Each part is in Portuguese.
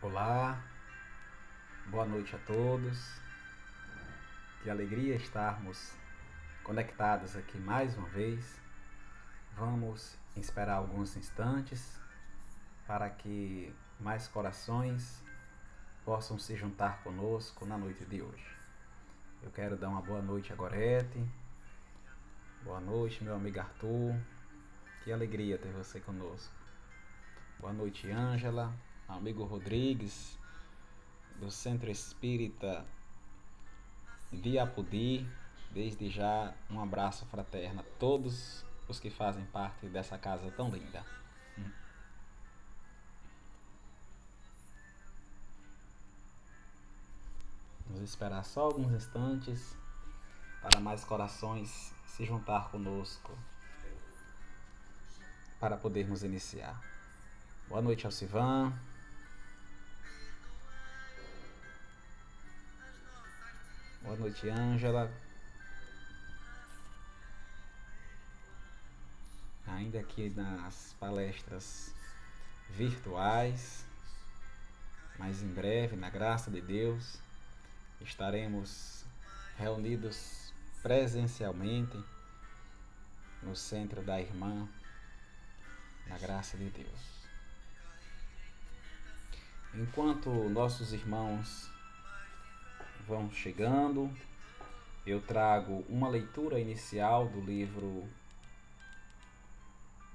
Olá, boa noite a todos. Que alegria estarmos conectados aqui mais uma vez. Vamos esperar alguns instantes para que mais corações possam se juntar conosco na noite de hoje. Eu quero dar uma boa noite a Gorete. Boa noite, meu amigo Arthur. Que alegria ter você conosco. Boa noite, Ângela, amigo Rodrigues, do Centro Espírita de Apudi. Desde já, um abraço fraterno a todos os que fazem parte dessa casa tão linda. Vamos esperar só alguns instantes para mais corações se juntar conosco para podermos iniciar. Boa noite, Alcivan. Boa noite, Ângela. Ainda aqui nas palestras virtuais, mas em breve, na graça de Deus, estaremos reunidos presencialmente no Centro da Irmã, na graça de Deus. Enquanto nossos irmãos vão chegando, eu trago uma leitura inicial do livro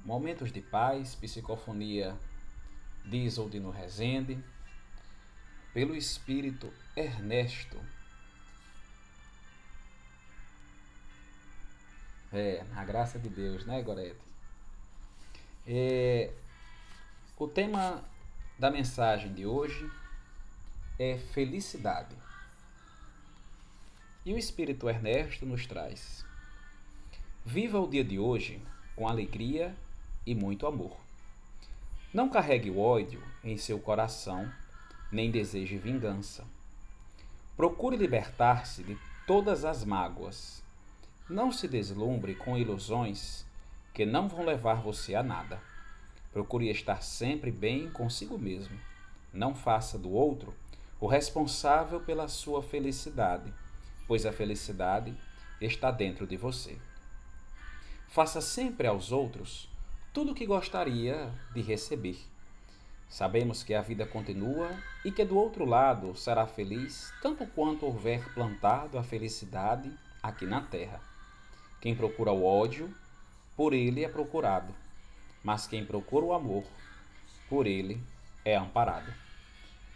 Momentos de Paz, Psicofonia de Isoldino Rezende, pelo Espírito Ernesto. A graça de Deus, né, Gorete? O tema da mensagem de hoje é felicidade. E o Espírito Ernesto nos traz: viva o dia de hoje com alegria e muito amor. Não carregue o ódio em seu coração, nem deseje vingança. Procure libertar-se de todas as mágoas. Não se deslumbre com ilusões que não vão levar você a nada. Procure estar sempre bem consigo mesmo. Não faça do outro o responsável pela sua felicidade, pois a felicidade está dentro de você. Faça sempre aos outros tudo o que gostaria de receber. Sabemos que a vida continua e que do outro lado será feliz tanto quanto houver plantado a felicidade aqui na terra. Quem procura o ódio, por ele é procurado, mas quem procura o amor, por ele é amparado.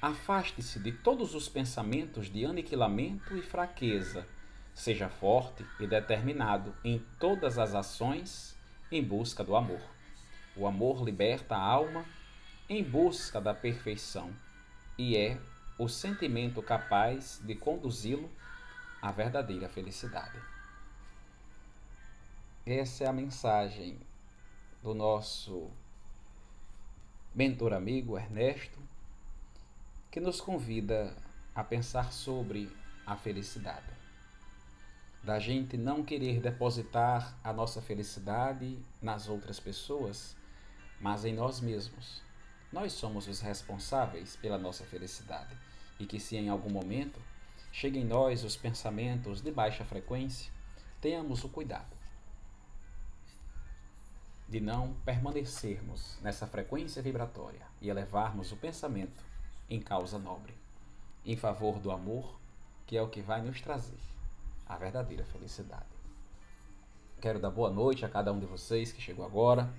Afaste-se de todos os pensamentos de aniquilamento e fraqueza. Seja forte e determinado em todas as ações em busca do amor. O amor liberta a alma em busca da perfeição e é o sentimento capaz de conduzi-lo à verdadeira felicidade. Essa é a mensagem do nosso mentor amigo Ernesto, que nos convida a pensar sobre a felicidade. Da gente não querer depositar a nossa felicidade nas outras pessoas, mas em nós mesmos. Nós somos os responsáveis pela nossa felicidade e que se em algum momento cheguem em nós os pensamentos de baixa frequência, tenhamos o cuidado de não permanecermos nessa frequência vibratória e elevarmos o pensamento em causa nobre, em favor do amor, que é o que vai nos trazer a verdadeira felicidade. Quero dar boa noite a cada um de vocês que chegou agora.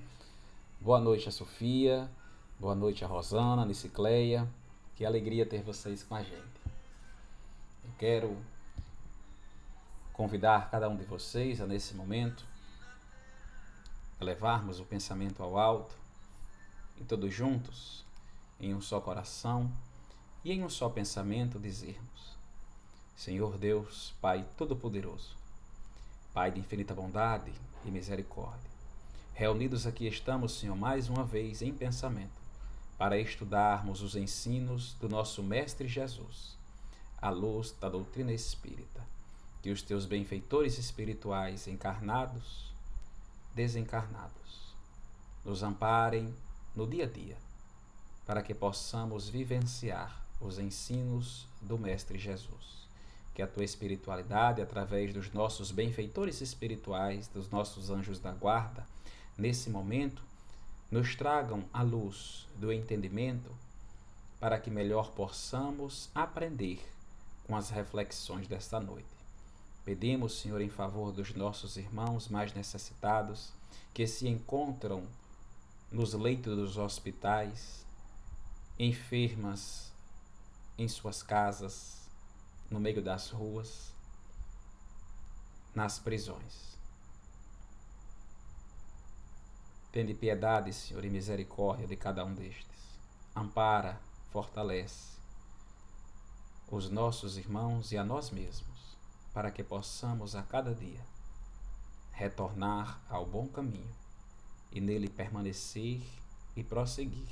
Boa noite a Sofia, boa noite a Rosana, a Nicicleia. Que alegria ter vocês com a gente. Eu quero convidar cada um de vocês a, nesse momento, elevarmos o pensamento ao alto e todos juntos, em um só coração e em um só pensamento, dizermos: Senhor Deus, Pai Todo-Poderoso, Pai de infinita bondade e misericórdia, reunidos aqui estamos, Senhor, mais uma vez em pensamento, para estudarmos os ensinos do nosso Mestre Jesus, à luz da doutrina espírita. Que os teus benfeitores espirituais, encarnados, desencarnados, nos amparem no dia a dia, para que possamos vivenciar os ensinos do Mestre Jesus. Que a tua espiritualidade, através dos nossos benfeitores espirituais, dos nossos anjos da guarda, nesse momento, nos tragam a luz do entendimento para que melhor possamos aprender com as reflexões desta noite. Pedimos, Senhor, em favor dos nossos irmãos mais necessitados, que se encontram nos leitos dos hospitais, enfermas em suas casas, no meio das ruas, nas prisões. Tende piedade, Senhor, e misericórdia de cada um destes. Ampara, fortalece os nossos irmãos e a nós mesmos, para que possamos a cada dia retornar ao bom caminho e nele permanecer e prosseguir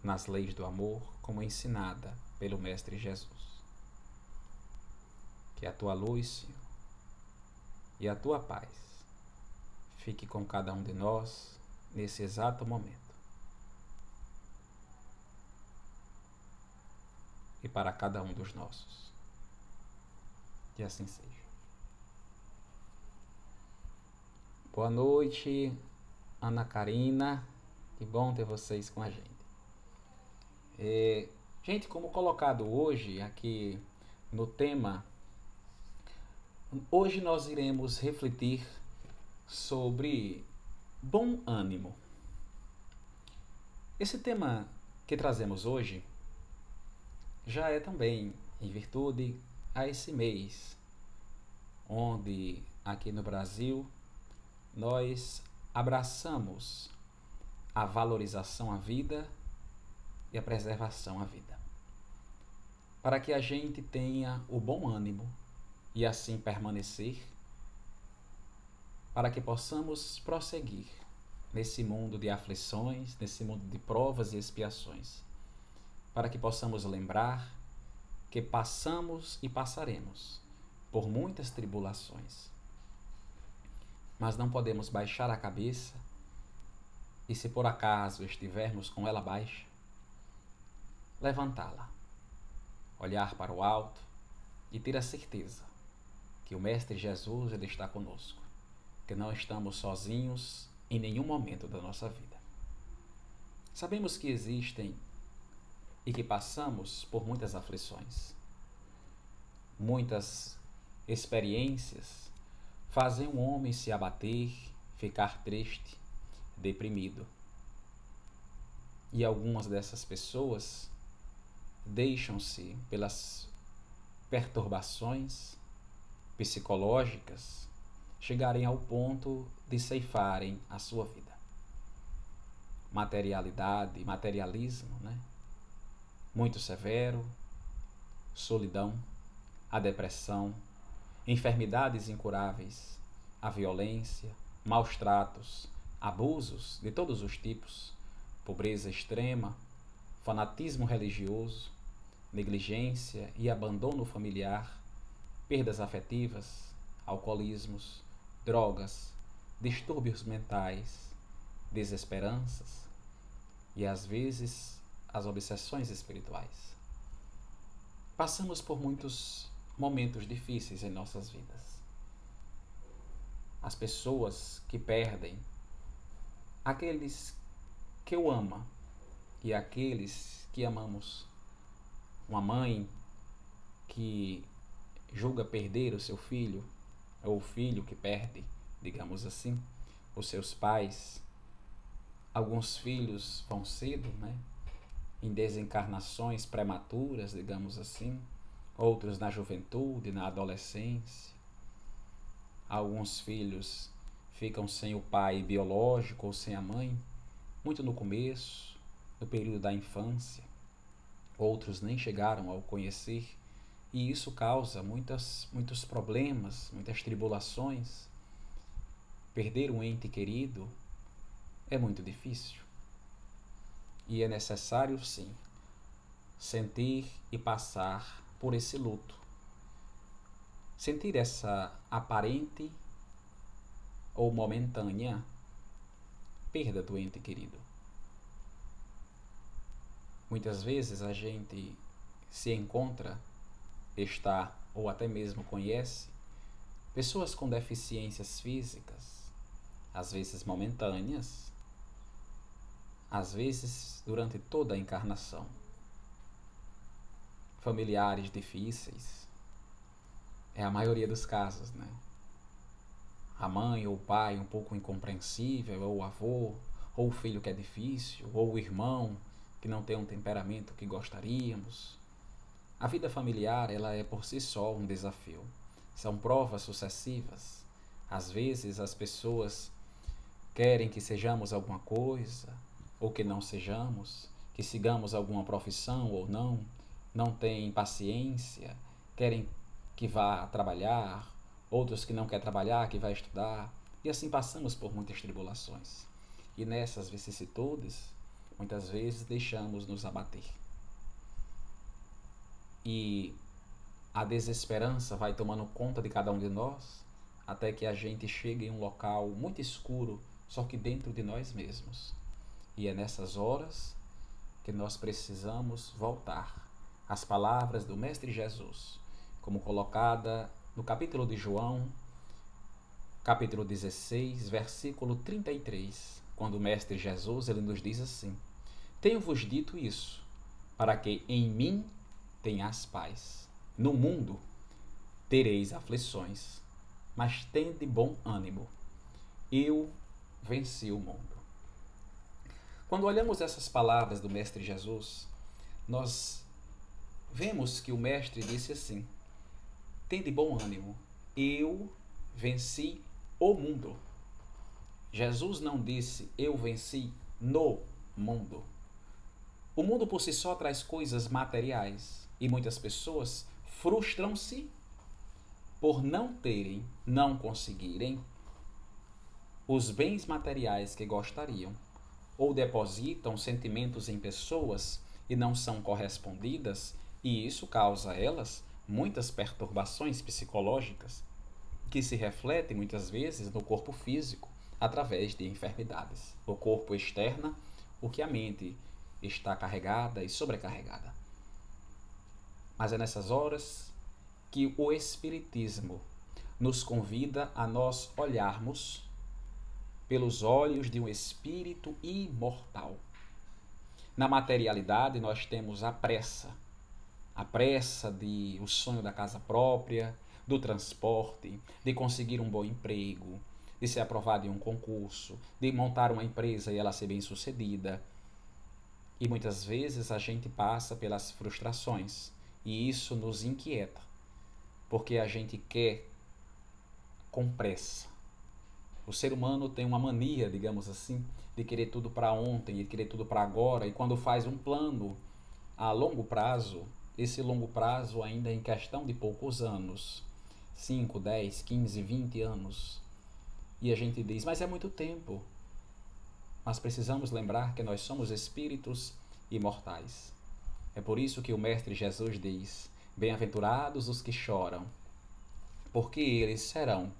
nas leis do amor, como ensinada pelo Mestre Jesus. Que a tua luz, Senhor, e a tua paz fique com cada um de nós nesse exato momento. E para cada um dos nossos. Que assim seja. Boa noite, Ana Karina. Que bom ter vocês com a gente. Gente, como colocado hoje aqui no tema, hoje nós iremos refletir sobre bom ânimo. Esse tema que trazemos hoje já é também em virtude a esse mês, onde aqui no Brasil nós abraçamos a valorização à vida e a preservação à vida, para que a gente tenha o bom ânimo e assim permanecer, para que possamos prosseguir nesse mundo de aflições, nesse mundo de provas e expiações, para que possamos lembrar que passamos e passaremos por muitas tribulações, mas não podemos baixar a cabeça e, se por acaso estivermos com ela baixa, levantá-la, olhar para o alto e ter a certeza que o Mestre Jesus, ele está conosco, que não estamos sozinhos em nenhum momento da nossa vida. Sabemos que existem e que passamos por muitas aflições. Muitas experiências fazem um homem se abater, ficar triste, deprimido. E algumas dessas pessoas deixam-se pelas perturbações psicológicas chegarem ao ponto de ceifarem a sua vida. Materialidade, materialismo, muito severo, solidão, a depressão, enfermidades incuráveis, a violência, maus tratos, abusos de todos os tipos, pobreza extrema, fanatismo religioso, negligência e abandono familiar, perdas afetivas, alcoolismos, drogas, distúrbios mentais, desesperanças e, às vezes, as obsessões espirituais. Passamos por muitos momentos difíceis em nossas vidas. As pessoas que perdem aqueles que o amam e aqueles que amamos. Uma mãe que julga perder o seu filho, ou o filho que perde, digamos assim, os seus pais. Alguns filhos vão cedo, em desencarnações prematuras, digamos assim, outros na juventude, na adolescência. Alguns filhos ficam sem o pai biológico ou sem a mãe, muito no começo, no período da infância. Outros nem chegaram ao conhecer, e isso causa muitos problemas, muitas tribulações. Perder um ente querido é muito difícil. E é necessário, sim, sentir e passar por esse luto. Sentir essa aparente ou momentânea perda do ente querido. Muitas vezes a gente se encontra, está ou até mesmo conhece pessoas com deficiências físicas, às vezes momentâneas, às vezes durante toda a encarnação. Familiares difíceis, é a maioria dos casos, né? A mãe ou o pai um pouco incompreensível, ou o avô, ou o filho que é difícil, ou o irmão que não tem um temperamento que gostaríamos. A vida familiar, ela é por si só um desafio. São provas sucessivas. Às vezes as pessoas querem que sejamos alguma coisa, ou que não sejamos, que sigamos alguma profissão ou não, não têm paciência, querem que vá trabalhar, outros que não querem trabalhar, que vai estudar, e assim passamos por muitas tribulações. E nessas vicissitudes, muitas vezes deixamos nos abater. E a desesperança vai tomando conta de cada um de nós, até que a gente chegue em um local muito escuro, só que dentro de nós mesmos. E é nessas horas que nós precisamos voltar às palavras do Mestre Jesus, como colocada no capítulo de João, capítulo 16, versículo 33, quando o Mestre Jesus ele nos diz assim: tenho-vos dito isso, para que em mim tenhas paz. No mundo tereis aflições, mas tende bom ânimo. Eu venci o mundo. Quando olhamos essas palavras do Mestre Jesus, nós vemos que o Mestre disse assim: tende bom ânimo, eu venci o mundo. Jesus não disse eu venci no mundo. O mundo por si só traz coisas materiais e muitas pessoas frustram-se por não terem, não conseguirem os bens materiais que gostariam, ou depositam sentimentos em pessoas e não são correspondidas, e isso causa a elas muitas perturbações psicológicas que se refletem muitas vezes no corpo físico através de enfermidades. O corpo externa o que a mente está carregada e sobrecarregada. Mas é nessas horas que o Espiritismo nos convida a nós olharmos pelos olhos de um espírito imortal. Na materialidade nós temos a pressa de o sonho da casa própria, do transporte, de conseguir um bom emprego, de ser aprovado em um concurso, de montar uma empresa e ela ser bem-sucedida. E muitas vezes a gente passa pelas frustrações e isso nos inquieta, porque a gente quer com pressa. O ser humano tem uma mania, digamos assim, de querer tudo para ontem, de querer tudo para agora, e quando faz um plano a longo prazo, esse longo prazo ainda é em questão de poucos anos, 5, 10, 15, 20 anos. E a gente diz, mas é muito tempo. Mas precisamos lembrar que nós somos espíritos imortais. É por isso que o Mestre Jesus diz, bem-aventurados os que choram, porque eles serão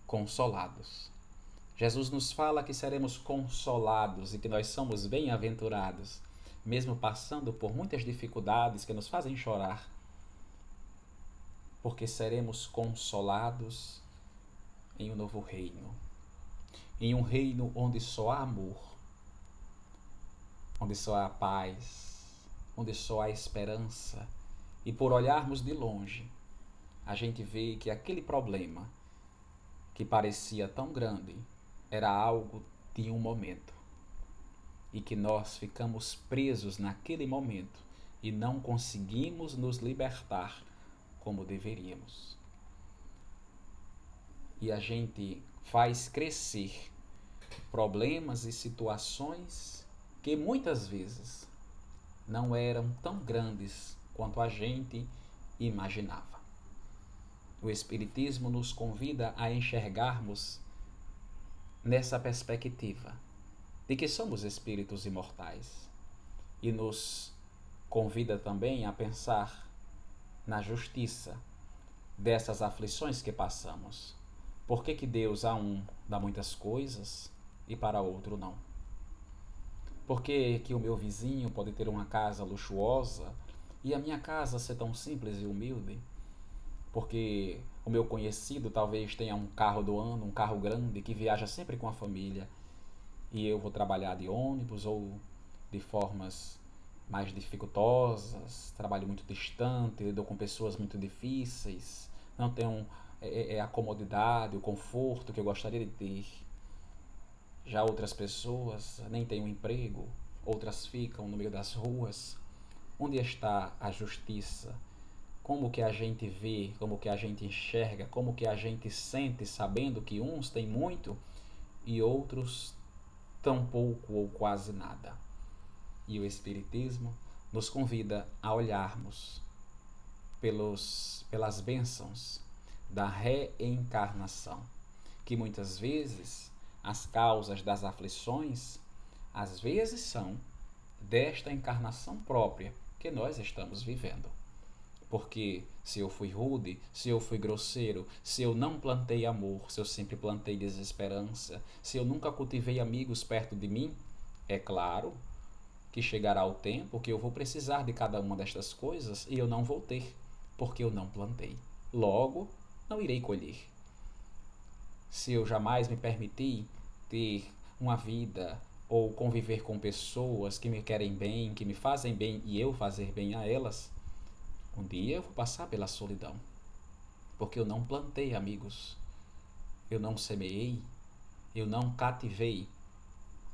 consolados. Jesus nos fala que seremos consolados e que nós somos bem-aventurados, mesmo passando por muitas dificuldades que nos fazem chorar, porque seremos consolados em um novo reino, em um reino onde só há amor, onde só há paz, onde só há esperança, e por olharmos de longe, a gente vê que aquele problema que parecia tão grande era algo de um momento e que nós ficamos presos naquele momento e não conseguimos nos libertar como deveríamos. E a gente faz crescer problemas e situações que muitas vezes não eram tão grandes quanto a gente imaginava. O Espiritismo nos convida a enxergarmos nessa perspectiva de que somos espíritos imortais e nos convida também a pensar na justiça dessas aflições que passamos. Por que Deus a um dá muitas coisas e para outro não? Por que o meu vizinho pode ter uma casa luxuosa e a minha casa ser tão simples e humilde? Porque o meu conhecido talvez tenha um carro do ano, um carro grande, que viaja sempre com a família, e eu vou trabalhar de ônibus ou de formas mais dificultosas, trabalho muito distante, lido com pessoas muito difíceis, não tenho a comodidade, o conforto que eu gostaria de ter. Já outras pessoas nem têm um emprego, outras ficam no meio das ruas. Onde está a justiça? Como que a gente vê, como que a gente enxerga, como que a gente sente sabendo que uns têm muito e outros tão pouco ou quase nada? E o Espiritismo nos convida a olharmos pelas bênçãos da reencarnação, que muitas vezes as causas das aflições, às vezes são desta encarnação própria que nós estamos vivendo. Porque se eu fui rude, se eu fui grosseiro, se eu não plantei amor, se eu sempre plantei desesperança, se eu nunca cultivei amigos perto de mim, é claro que chegará o tempo que eu vou precisar de cada uma destas coisas e eu não vou ter, porque eu não plantei. Logo, não irei colher. Se eu jamais me permiti ter uma vida ou conviver com pessoas que me querem bem, que me fazem bem e eu fazer bem a elas, um dia eu vou passar pela solidão, porque eu não plantei amigos, eu não semeei, eu não cativei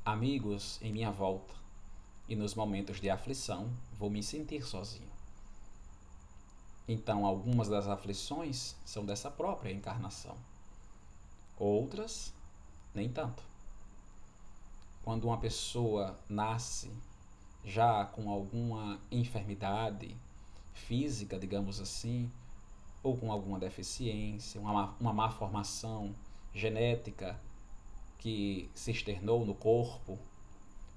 amigos em minha volta, e nos momentos de aflição vou me sentir sozinho. Então, algumas das aflições são dessa própria encarnação, outras nem tanto. Quando uma pessoa nasce já com alguma enfermidade física, digamos assim, ou com alguma deficiência, uma má formação genética que se externou no corpo,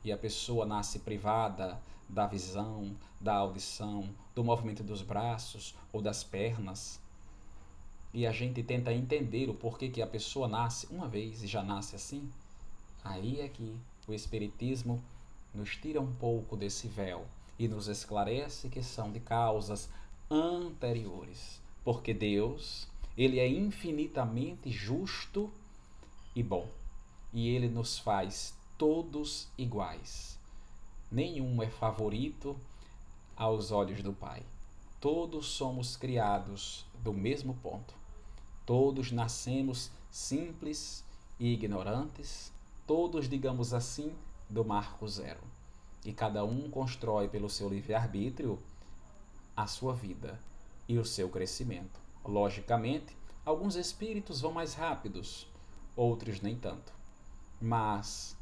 e a pessoa nasce privada da visão, da audição, do movimento dos braços ou das pernas, e a gente tenta entender o porquê que a pessoa nasce uma vez e já nasce assim, aí é que o Espiritismo nos tira um pouco desse véu e nos esclarece que são de causas anteriores, porque Deus, ele é infinitamente justo e bom, e ele nos faz todos iguais. Nenhum é favorito aos olhos do Pai. Todos somos criados do mesmo ponto. Todos nascemos simples e ignorantes, todos, digamos assim, do marco zero. E cada um constrói pelo seu livre-arbítrio a sua vida e o seu crescimento. Logicamente, alguns espíritos vão mais rápidos, outros nem tanto. Mas,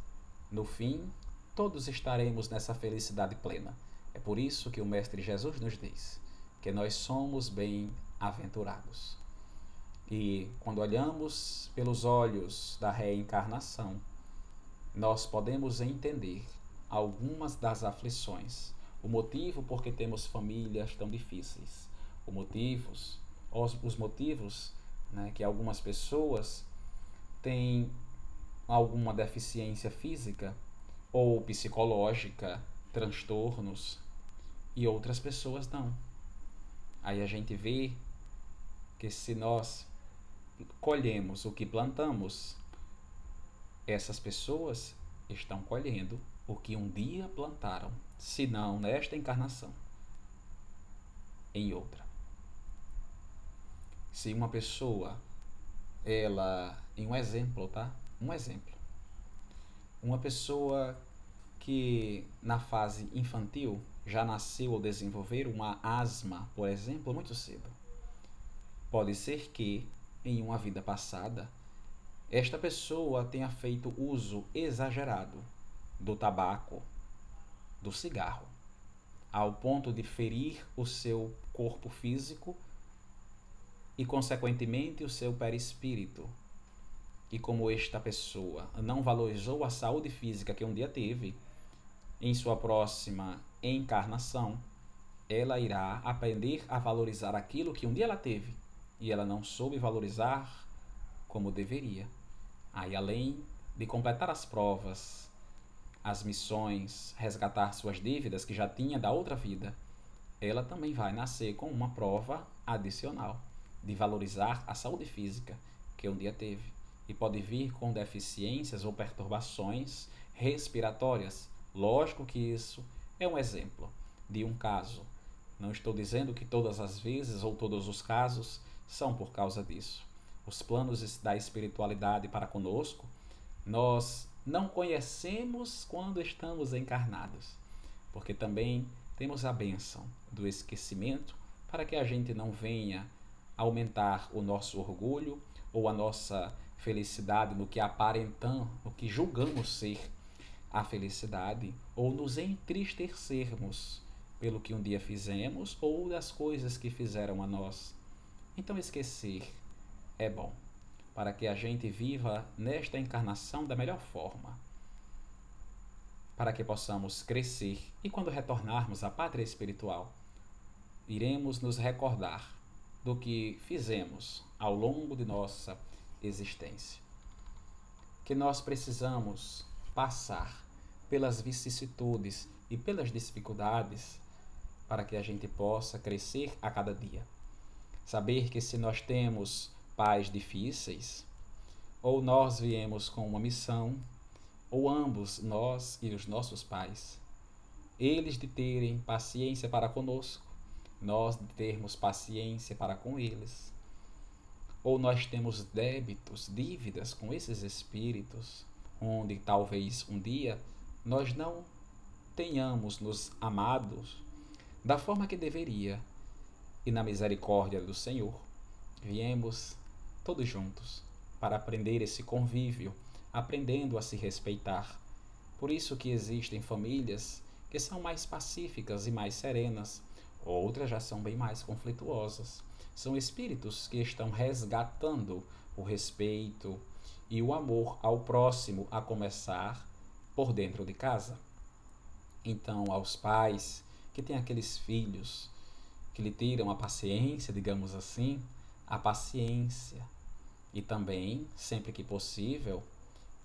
no fim, todos estaremos nessa felicidade plena. É por isso que o Mestre Jesus nos diz que nós somos bem-aventurados. E quando olhamos pelos olhos da reencarnação, nós podemos entender algumas das aflições, o motivo por que temos famílias tão difíceis, os motivos, né, que algumas pessoas têm alguma deficiência física ou psicológica, transtornos, e outras pessoas não. Aí a gente vê que se nós colhemos o que plantamos, essas pessoas estão colhendo o que um dia plantaram, se não nesta encarnação, em outra. Se uma pessoa, em um exemplo, tá? Um exemplo. Uma pessoa que na fase infantil já nasceu ou desenvolver uma asma, por exemplo, muito cedo. Pode ser que, em uma vida passada, esta pessoa tenha feito uso exagerado do tabaco, do cigarro, ao ponto de ferir o seu corpo físico e, consequentemente, o seu perispírito. E como esta pessoa não valorizou a saúde física que um dia teve, em sua próxima encarnação, ela irá aprender a valorizar aquilo que um dia ela teve e ela não soube valorizar como deveria. Aí, além de completar as provas, as missões, resgatar suas dívidas que já tinha da outra vida, ela também vai nascer com uma prova adicional de valorizar a saúde física que um dia teve e pode vir com deficiências ou perturbações respiratórias. Lógico que isso é um exemplo de um caso. Não estou dizendo que todas as vezes ou todos os casos são por causa disso. Os planos da espiritualidade para conosco, nós não conhecemos quando estamos encarnados, porque também temos a bênção do esquecimento para que a gente não venha aumentar o nosso orgulho ou a nossa felicidade no que aparentamos, no que julgamos ser a felicidade, ou nos entristecermos pelo que um dia fizemos ou das coisas que fizeram a nós. Então esquecer é bom, para que a gente viva nesta encarnação da melhor forma, para que possamos crescer e quando retornarmos à pátria espiritual, iremos nos recordar do que fizemos ao longo de nossa existência. Que nós precisamos passar pelas vicissitudes e pelas dificuldades para que a gente possa crescer a cada dia. Saber que se nós temos pais difíceis, ou nós viemos com uma missão, ou ambos, nós e os nossos pais, eles de terem paciência para conosco, nós de termos paciência para com eles, ou nós temos débitos, dívidas com esses espíritos, onde talvez um dia nós não tenhamos nos amados da forma que deveria, e na misericórdia do Senhor, viemos todos juntos para aprender esse convívio, aprendendo a se respeitar. Por isso que existem famílias que são mais pacíficas e mais serenas, outras já são bem mais conflituosas. São espíritos que estão resgatando o respeito e o amor ao próximo, a começar por dentro de casa. Então, aos pais que têm aqueles filhos que lhe tiram a paciência, digamos assim, a paciência e também, sempre que possível,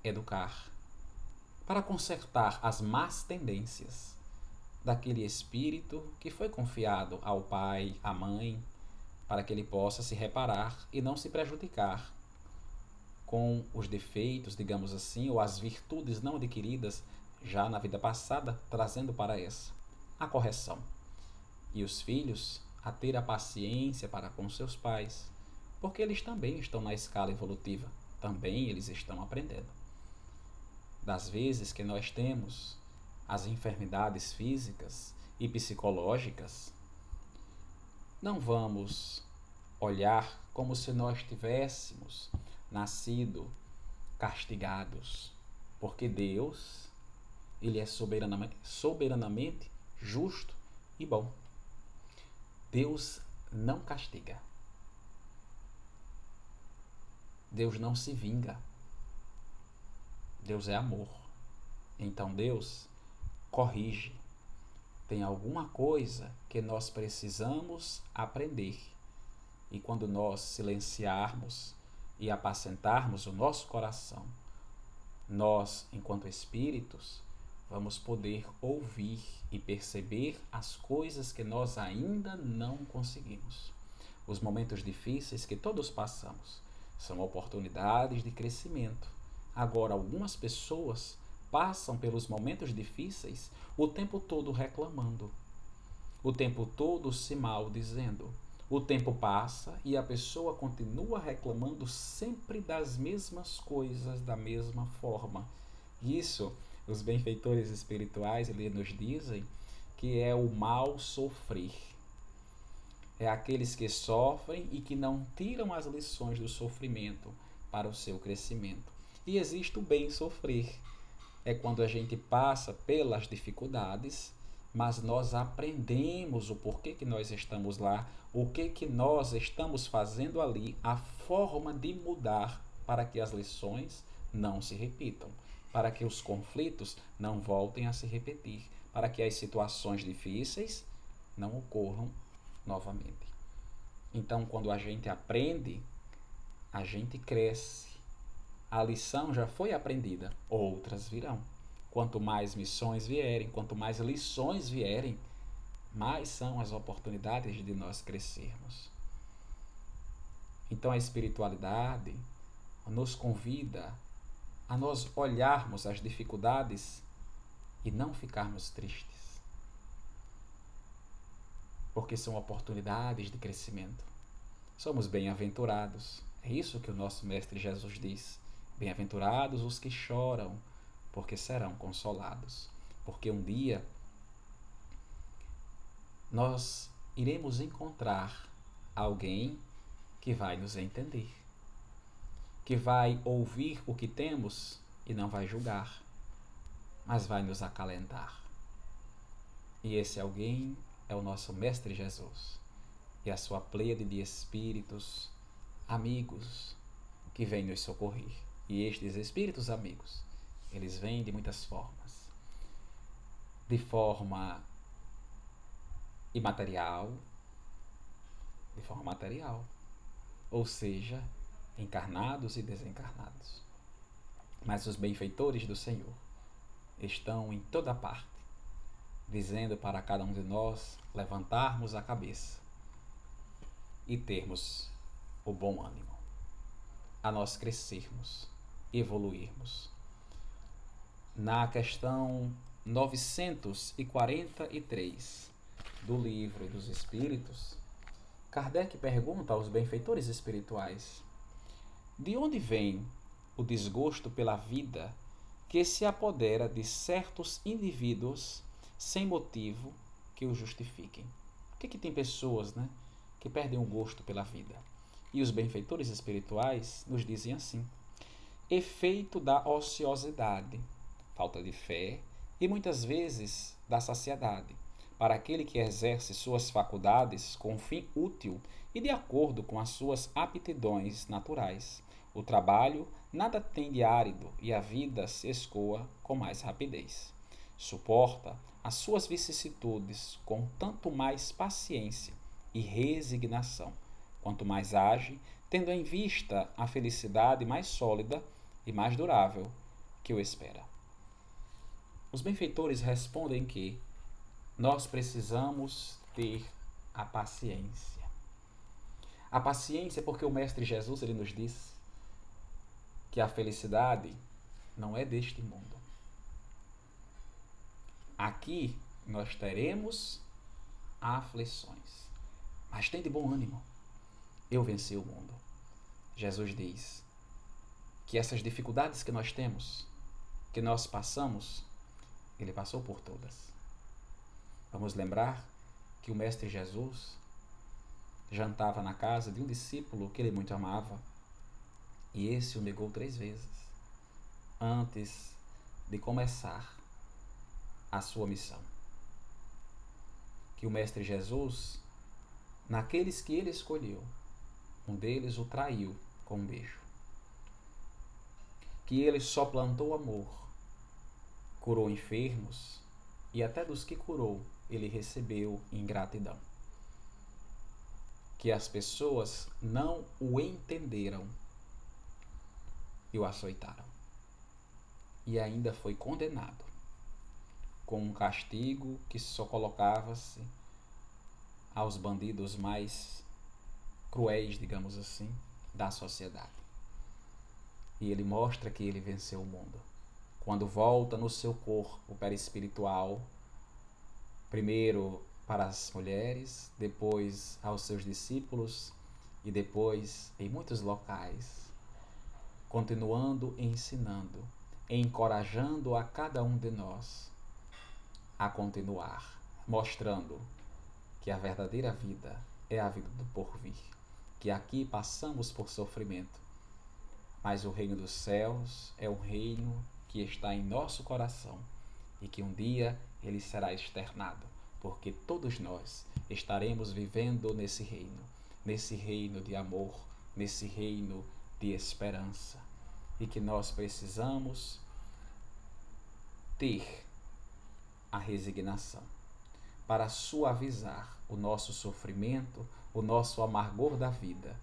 educar para consertar as más tendências daquele espírito que foi confiado ao pai, à mãe, para que ele possa se reparar e não se prejudicar com os defeitos, digamos assim, ou as virtudes não adquiridas já na vida passada, trazendo para essa a correção. E os filhos a ter a paciência para com seus pais, porque eles também estão na escala evolutiva, também eles estão aprendendo. Das vezes que nós temos as enfermidades físicas e psicológicas, não vamos olhar como se nós tivéssemos nascido castigados, porque Deus, ele é soberanamente justo e bom. Deus não castiga. Deus não se vinga. Deus é amor. Então Deus corrige. Tem alguma coisa que nós precisamos aprender. E quando nós silenciarmos e apacentarmos o nosso coração, nós, enquanto espíritos, vamos poder ouvir e perceber as coisas que nós ainda não conseguimos. Os momentos difíceis que todos passamos são oportunidades de crescimento. Agora, algumas pessoas passam pelos momentos difíceis o tempo todo reclamando, o tempo todo se maldizendo. O tempo passa e a pessoa continua reclamando sempre das mesmas coisas, da mesma forma. Isso, os benfeitores espirituais, eles nos dizem que é o mal sofrer. É aqueles que sofrem e que não tiram as lições do sofrimento para o seu crescimento. E existe o bem sofrer. É quando a gente passa pelas dificuldades, mas nós aprendemos o porquê que nós estamos lá, o que nós estamos fazendo ali, a forma de mudar para que as lições não se repitam, para que os conflitos não voltem a se repetir, para que as situações difíceis não ocorram novamente. Então, quando a gente aprende, a gente cresce. A lição já foi aprendida, outras virão. Quanto mais missões vierem, quanto mais lições vierem, mais são as oportunidades de nós crescermos. Então a espiritualidade nos convida a nós olharmos as dificuldades e não ficarmos tristes, porque são oportunidades de crescimento. Somos bem-aventurados. É isso que o nosso Mestre Jesus diz. Bem-aventurados os que choram, porque serão consolados. Porque um dia nós iremos encontrar alguém que vai nos entender, que vai ouvir o que temos e não vai julgar, mas vai nos acalentar. E esse alguém é o nosso Mestre Jesus e a sua pleiade de espíritos amigos que vêm nos socorrer. E estes espíritos amigos, eles vêm de muitas formas. De forma imaterial, de forma material, ou seja, encarnados e desencarnados. Mas os benfeitores do Senhor estão em toda parte, dizendo para cada um de nós levantarmos a cabeça e termos o bom ânimo, a nós crescermos, evoluirmos. Na questão 943 do Livro dos Espíritos, Kardec pergunta aos benfeitores espirituais: de onde vem o desgosto pela vida que se apodera de certos indivíduos sem motivo que o justifiquem? Por que tem pessoas, que perdem o gosto pela vida? E os benfeitores espirituais nos dizem assim: efeito da ociosidade, falta de fé e muitas vezes da saciedade, para aquele que exerce suas faculdades com fim útil e de acordo com as suas aptidões naturais. O trabalho nada tem de árido e a vida se escoa com mais rapidez. Suporta as suas vicissitudes com tanto mais paciência e resignação, quanto mais age, tendo em vista a felicidade mais sólida e mais durável que o espera. Os benfeitores respondem que nós precisamos ter a paciência. A paciência porque o Mestre Jesus ele nos diz que a felicidade não é deste mundo. Aqui nós teremos aflições, mas tem de bom ânimo. Eu venci o mundo. Jesus diz que essas dificuldades que nós temos, que nós passamos, ele passou por todas. Vamos lembrar que o Mestre Jesus jantava na casa de um discípulo que ele muito amava, e esse o negou 3 vezes, antes de começar a sua missão. Que o Mestre Jesus, naqueles que ele escolheu, um deles o traiu com um beijo. Que ele só plantou amor, curou enfermos, e até dos que curou, ele recebeu ingratidão. Que as pessoas não o entenderam e o açoitaram. E ainda foi condenado com um castigo que só colocava-se aos bandidos mais cruéis, digamos assim, da sociedade. E ele mostra que ele venceu o mundo. Quando volta no seu corpo perispiritual, primeiro para as mulheres, depois aos seus discípulos e depois em muitos locais, continuando ensinando, encorajando a cada um de nós a continuar, mostrando que a verdadeira vida é a vida do porvir, que aqui passamos por sofrimento, mas o reino dos céus é um reino que está em nosso coração e que um dia ele será externado, porque todos nós estaremos vivendo nesse reino de amor, nesse reino de esperança, e que nós precisamos ter a resignação para suavizar o nosso sofrimento, o nosso amargor da vida,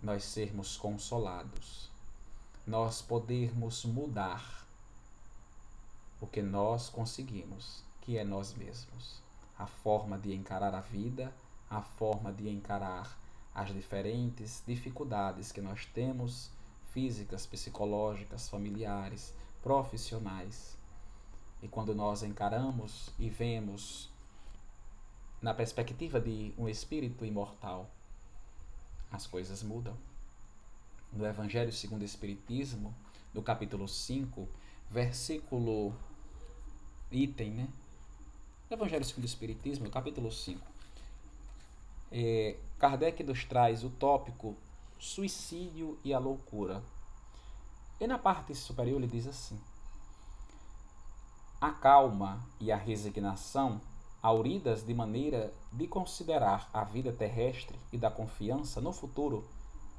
nós sermos consolados, nós podermos mudar o que nós conseguimos, que é nós mesmos. A forma de encarar a vida, a forma de encarar as diferentes dificuldades que nós temos, físicas, psicológicas, familiares, profissionais. E quando nós encaramos e vemos na perspectiva de um espírito imortal, as coisas mudam. No Evangelho segundo o Espiritismo, no capítulo 5, versículo item, né? Evangelho segundo o Espiritismo, no capítulo 5, Kardec nos traz o tópico suicídio e a loucura. E na parte superior ele diz assim: a calma e a resignação, auridas de maneira de considerar a vida terrestre e da confiança no futuro,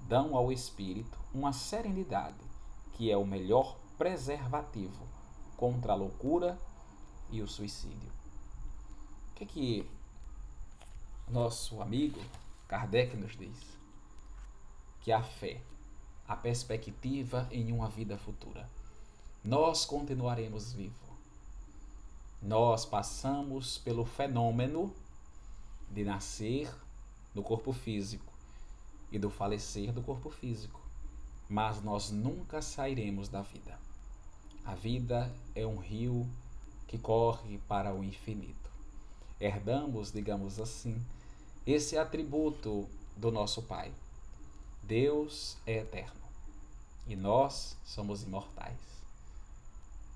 dão ao espírito uma serenidade que é o melhor preservativo contra a loucura e o suicídio. O que nosso amigo Kardec nos diz? Que a fé, a perspectiva em uma vida futura. Nós continuaremos vivos. Nós passamos pelo fenômeno de nascer no corpo físico e do falecer do corpo físico, mas nós nunca sairemos da vida. A vida é um rio que corre para o infinito. Herdamos, digamos assim, esse atributo do nosso Pai. Deus é eterno e nós somos imortais.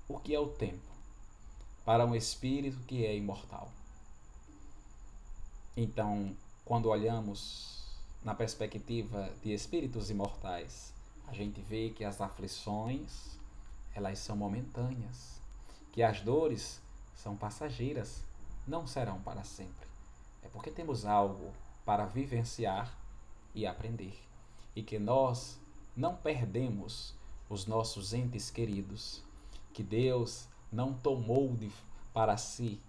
O que é o tempo para um espírito que é imortal? Então, quando olhamos na perspectiva de espíritos imortais, a gente vê que as aflições, elas são momentâneas, que as dores são passageiras, não serão para sempre. É porque temos algo para vivenciar e aprender, e que nós não perdemos os nossos entes queridos, que Deus não tomou para si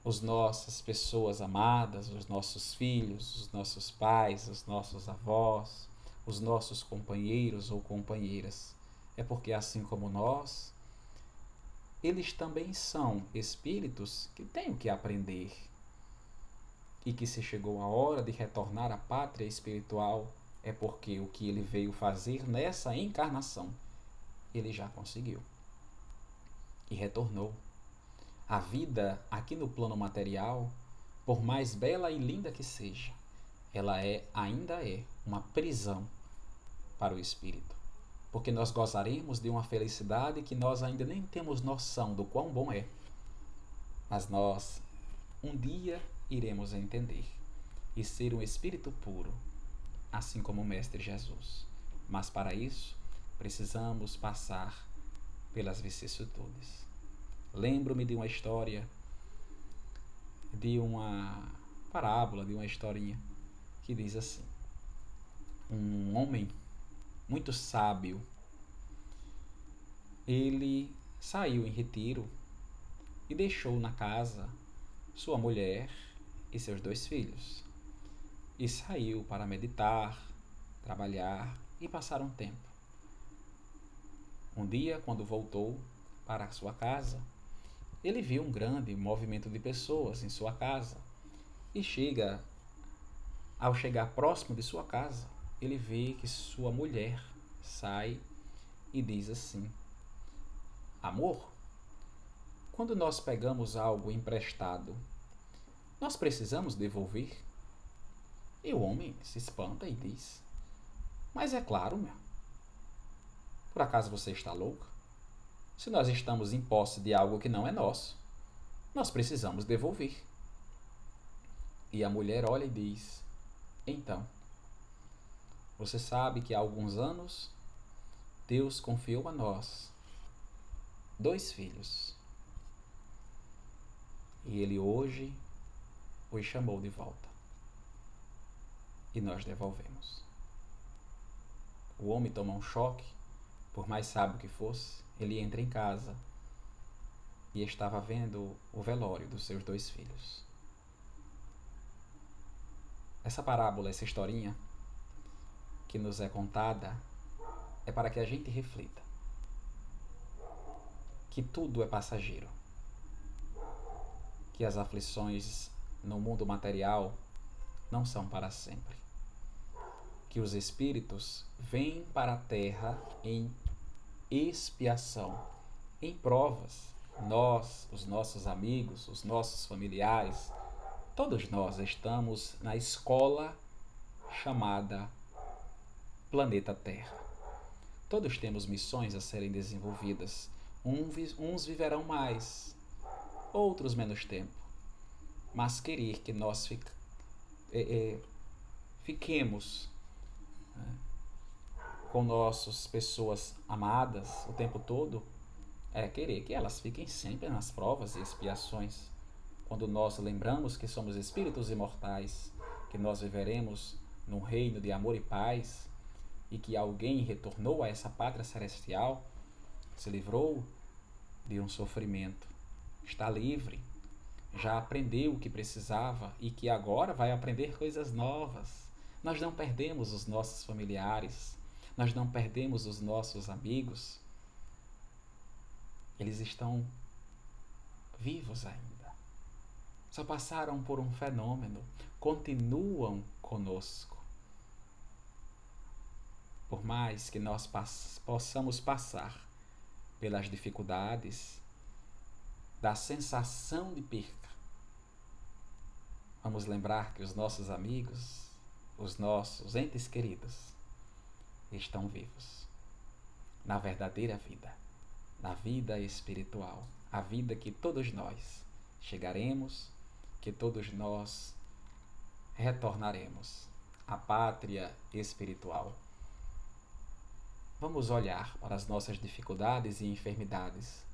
as nossas pessoas amadas, os nossos filhos, os nossos pais, os nossos avós, os nossos companheiros ou companheiras. É porque, assim como nós, eles também são espíritos que têm o que aprender e que, se chegou a hora de retornar à pátria espiritual, é porque o que ele veio fazer nessa encarnação, ele já conseguiu e retornou. A vida aqui no plano material, por mais bela e linda que seja, ela ainda é uma prisão para o espírito. Porque nós gozaremos de uma felicidade que nós ainda nem temos noção do quão bom é. Mas nós, um dia, iremos entender e ser um espírito puro, assim como o Mestre Jesus. Mas para isso, precisamos passar pelas vicissitudes. Lembro-me de uma história, de uma parábola, de uma historinha, que diz assim: um homem muito sábio, ele saiu em retiro e deixou na casa sua mulher e seus 2 filhos. E saiu para meditar, trabalhar e passar um tempo. Um dia, quando voltou para a sua casa, ele viu um grande movimento de pessoas em sua casa. E ao chegar próximo de sua casa, ele vê que sua mulher sai e diz assim: amor, quando nós pegamos algo emprestado, nós precisamos devolver? E o homem se espanta e diz: mas é claro, meu. Por acaso você está louca? Se nós estamos em posse de algo que não é nosso, nós precisamos devolver. E a mulher olha e diz: então, você sabe que há alguns anos Deus confiou a nós 2 filhos. E Ele hoje os chamou de volta. E nós devolvemos. O homem toma um choque, por mais sábio que fosse. Ele entra em casa e estava vendo o velório dos seus 2 filhos. Essa parábola, essa historinha que nos é contada, é para que a gente reflita que tudo é passageiro, que as aflições no mundo material não são para sempre, que os espíritos vêm para a Terra em expiação, em provas. Nós, os nossos amigos, os nossos familiares, todos nós estamos na escola chamada Planeta Terra. Todos temos missões a serem desenvolvidas. Uns viverão mais, outros menos tempo. Mas querer que nós fiquemos, né, com nossas pessoas amadas o tempo todo, é querer que elas fiquem sempre nas provas e expiações. Quando nós lembramos que somos espíritos imortais, que nós viveremos num reino de amor e paz, e que alguém retornou a essa pátria celestial, se livrou de um sofrimento, está livre, já aprendeu o que precisava e que agora vai aprender coisas novas. Nós não perdemos os nossos familiares, nós não perdemos os nossos amigos. Eles estão vivos ainda. Só passaram por um fenômeno, continuam conosco. Por mais que nós possamos passar pelas dificuldades da sensação de perca, vamos lembrar que os nossos amigos, os nossos entes queridos, estão vivos na verdadeira vida, na vida espiritual, a vida que todos nós chegaremos, que todos nós retornaremos, à pátria espiritual. Vamos olhar para as nossas dificuldades e enfermidades,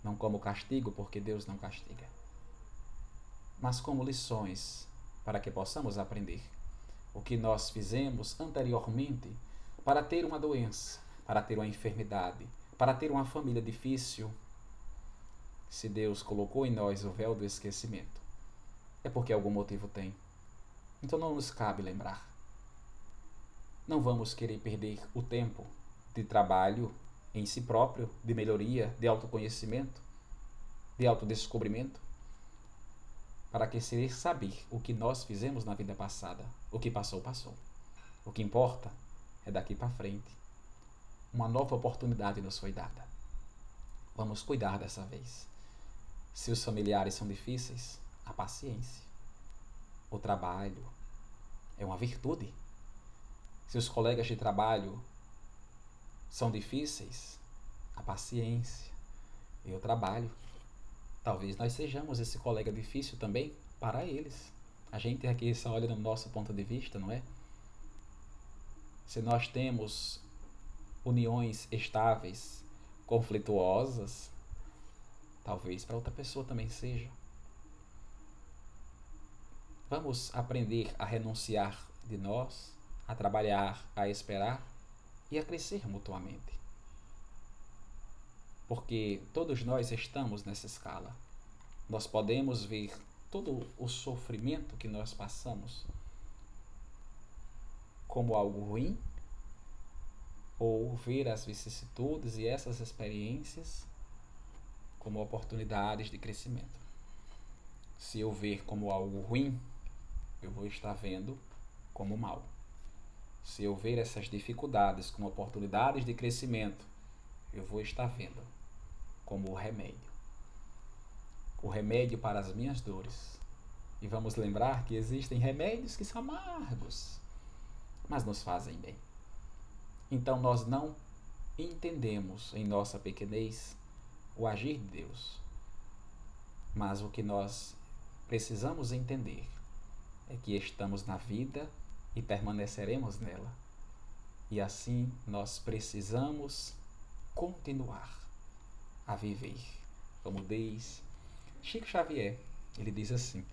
não como castigo, porque Deus não castiga, mas como lições para que possamos aprender o que nós fizemos anteriormente para ter uma doença, para ter uma enfermidade, para ter uma família difícil. Se Deus colocou em nós o véu do esquecimento, é porque algum motivo tem. Então não nos cabe lembrar. Não vamos querer perder o tempo de trabalho em si próprio, de melhoria, de autoconhecimento, de autodescobrimento, para que se saber o que nós fizemos na vida passada. O que passou, passou. O que importa é daqui para frente. Uma nova oportunidade nos foi dada. Vamos cuidar dessa vez. Se os familiares são difíceis, a paciência. O trabalho é uma virtude. Se os colegas de trabalho são difíceis, a paciência e o trabalho. Talvez nós sejamos esse colega difícil também para eles. A gente aqui só olha no nosso ponto de vista, não é? Se nós temos uniões estáveis, conflituosas, talvez para outra pessoa também seja. Vamos aprender a renunciar de nós, a trabalhar, a esperar e a crescer mutuamente. Porque todos nós estamos nessa escala. Nós podemos ver todo o sofrimento que nós passamos como algo ruim, ou ver as vicissitudes e essas experiências como oportunidades de crescimento. Se eu ver como algo ruim, eu vou estar vendo como mal. Se eu ver essas dificuldades como oportunidades de crescimento, eu vou estar vendo como o remédio. O remédio para as minhas dores. E vamos lembrar que existem remédios que são amargos, mas nos fazem bem. Então nós não entendemos em nossa pequenez o agir de Deus. Mas o que nós precisamos entender é que estamos na vida e permaneceremos nela. E assim nós precisamos continuar a viver. Como diz Chico Xavier, ele diz assim: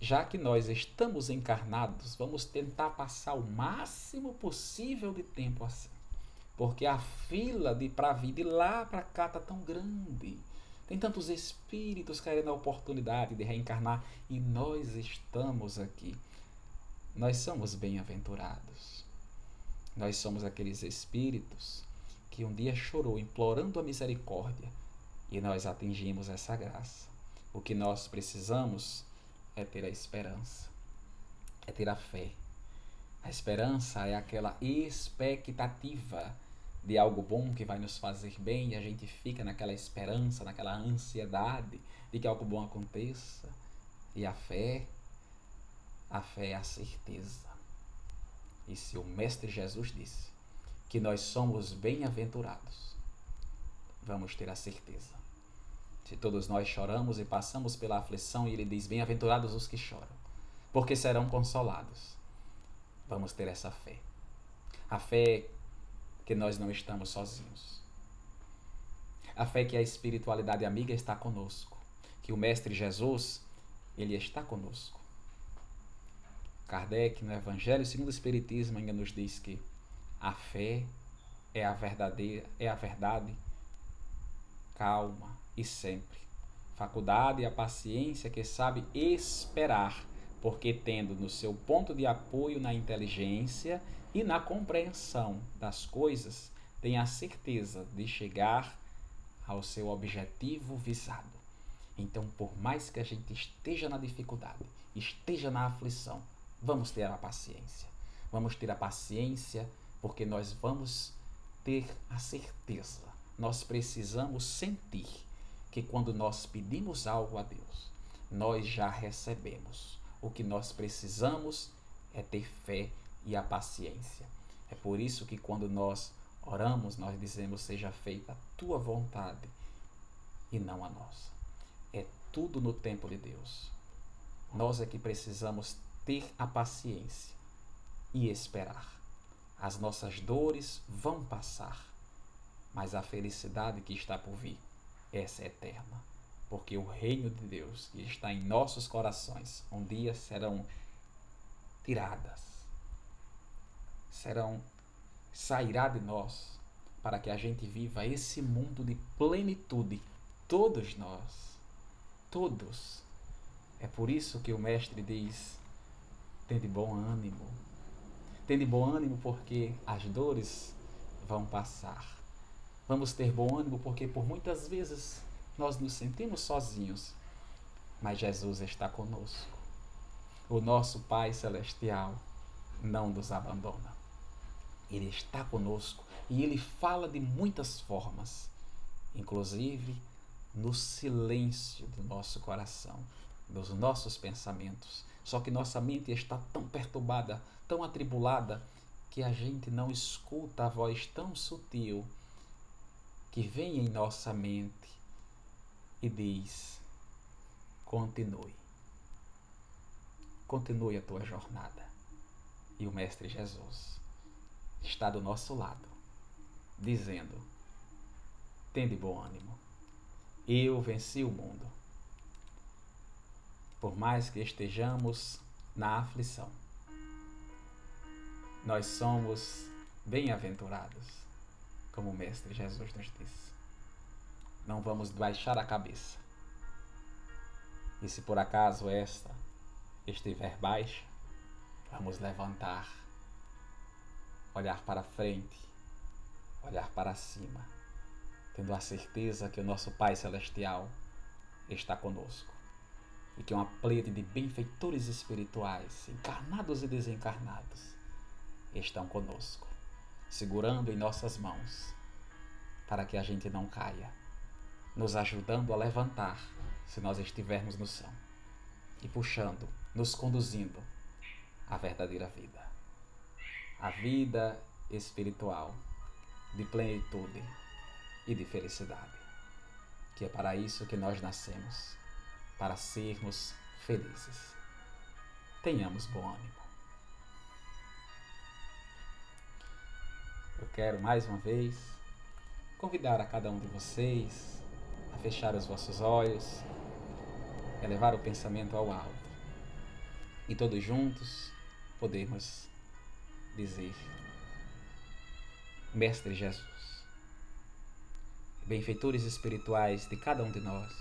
já que nós estamos encarnados, vamos tentar passar o máximo possível de tempo assim. Porque a fila para vir de lá para cá está tão grande. Tem tantos espíritos querendo a oportunidade de reencarnar e nós estamos aqui. Nós somos bem-aventurados. Nós somos aqueles espíritos que um dia chorou implorando a misericórdia e nós atingimos essa graça. O que nós precisamos é ter a esperança, é ter a fé. A esperança é aquela expectativa de algo bom que vai nos fazer bem e a gente fica naquela esperança, naquela ansiedade de que algo bom aconteça. E a fé é a certeza. E se o Mestre Jesus disse que nós somos bem-aventurados, vamos ter a certeza. Se todos nós choramos e passamos pela aflição, e ele diz, bem-aventurados os que choram, porque serão consolados. Vamos ter essa fé. A fé que nós não estamos sozinhos. A fé que a espiritualidade amiga está conosco. Que o Mestre Jesus, ele está conosco. Kardec, no Evangelho segundo o Espiritismo, ainda nos diz que a fé é a verdade, calma e sempre. Faculdade e a paciência que sabe esperar, porque tendo no seu ponto de apoio na inteligência e na compreensão das coisas, tem a certeza de chegar ao seu objetivo visado. Então, por mais que a gente esteja na dificuldade, esteja na aflição, vamos ter a paciência. Vamos ter a paciência porque nós vamos ter a certeza. Nós precisamos sentir que quando nós pedimos algo a Deus, nós já recebemos. O que nós precisamos é ter fé e a paciência. É por isso que quando nós oramos, nós dizemos, seja feita a tua vontade e não a nossa. É tudo no tempo de Deus. Nós é que precisamos ter a paciência e esperar. As nossas dores vão passar, mas a felicidade que está por vir, essa é eterna. Porque o reino de Deus que está em nossos corações, um dia serão tiradas, sairá de nós, para que a gente viva esse mundo de plenitude, todos nós, todos. É por isso que o Mestre diz, tende bom ânimo. Tende bom ânimo porque as dores vão passar. Vamos ter bom ânimo porque por muitas vezes nós nos sentimos sozinhos, mas Jesus está conosco. O nosso Pai Celestial não nos abandona. Ele está conosco e Ele fala de muitas formas, inclusive no silêncio do nosso coração, dos nossos pensamentos. Só que nossa mente está tão perturbada, tão atribulada, que a gente não escuta a voz tão sutil que vem em nossa mente e diz, continue. Continue a tua jornada. E o Mestre Jesus está do nosso lado, dizendo, tende bom ânimo. Eu venci o mundo. Por mais que estejamos na aflição, nós somos bem-aventurados, como o Mestre Jesus nos disse. Não vamos baixar a cabeça. E se por acaso esta estiver baixa, vamos levantar, olhar para frente, olhar para cima, tendo a certeza que o nosso Pai Celestial está conosco e que uma pleiade de benfeitores espirituais, encarnados e desencarnados, estão conosco, segurando em nossas mãos, para que a gente não caia, nos ajudando a levantar se nós estivermos no chão e puxando, nos conduzindo à verdadeira vida. A vida espiritual de plenitude e de felicidade, que é para isso que nós nascemos, para sermos felizes. Tenhamos bom ânimo. Eu quero mais uma vez convidar a cada um de vocês a fechar os vossos olhos, elevar o pensamento ao alto e todos juntos podemos dizer, Mestre Jesus, benfeitores espirituais de cada um de nós,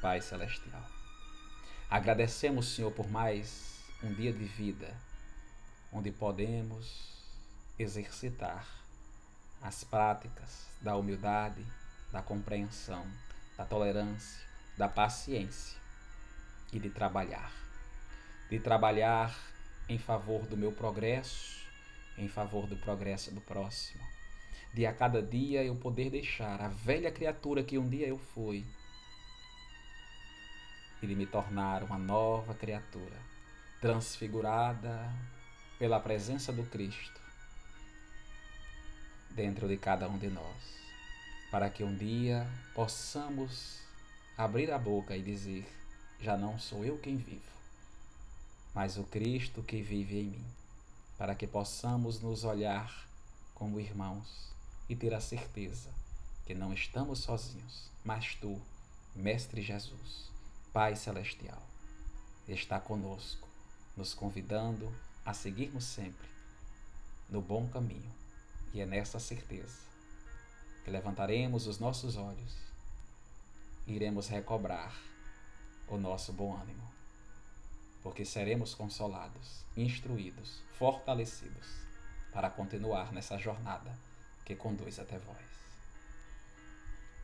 Pai Celestial, agradecemos, Senhor, por mais um dia de vida, onde podemos exercitar as práticas da humildade, da compreensão, da tolerância, da paciência e de trabalhar. De trabalhar em favor do meu progresso, em favor do progresso do próximo. De a cada dia eu poder deixar a velha criatura que um dia eu fui e de me tornar uma nova criatura, transfigurada pela presença do Cristo dentro de cada um de nós, para que um dia possamos abrir a boca e dizer: já não sou eu quem vivo, mas o Cristo que vive em mim, para que possamos nos olhar como irmãos e ter a certeza que não estamos sozinhos, mas tu, Mestre Jesus, Pai Celestial, está conosco, nos convidando a seguirmos sempre no bom caminho. E é nessa certeza que levantaremos os nossos olhos e iremos recobrar o nosso bom ânimo, porque seremos consolados, instruídos, fortalecidos para continuar nessa jornada que conduz até vós.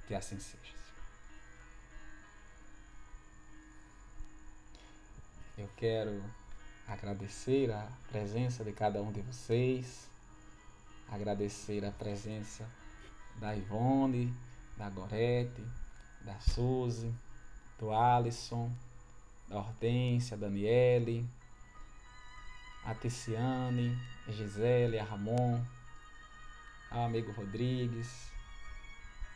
Que assim seja. Eu quero agradecer a presença de cada um de vocês, agradecer a presença da Ivone, da Gorete, da Suzy, do Alisson, da Hortência, da Daniele, a Ticiane, a Gisele, a Ramon, ao amigo Rodrigues,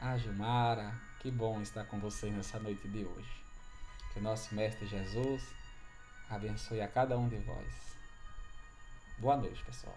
a Gilmara. Que bom estar com vocês nessa noite de hoje. Que o nosso Mestre Jesus abençoe a cada um de vós. Boa noite, pessoal.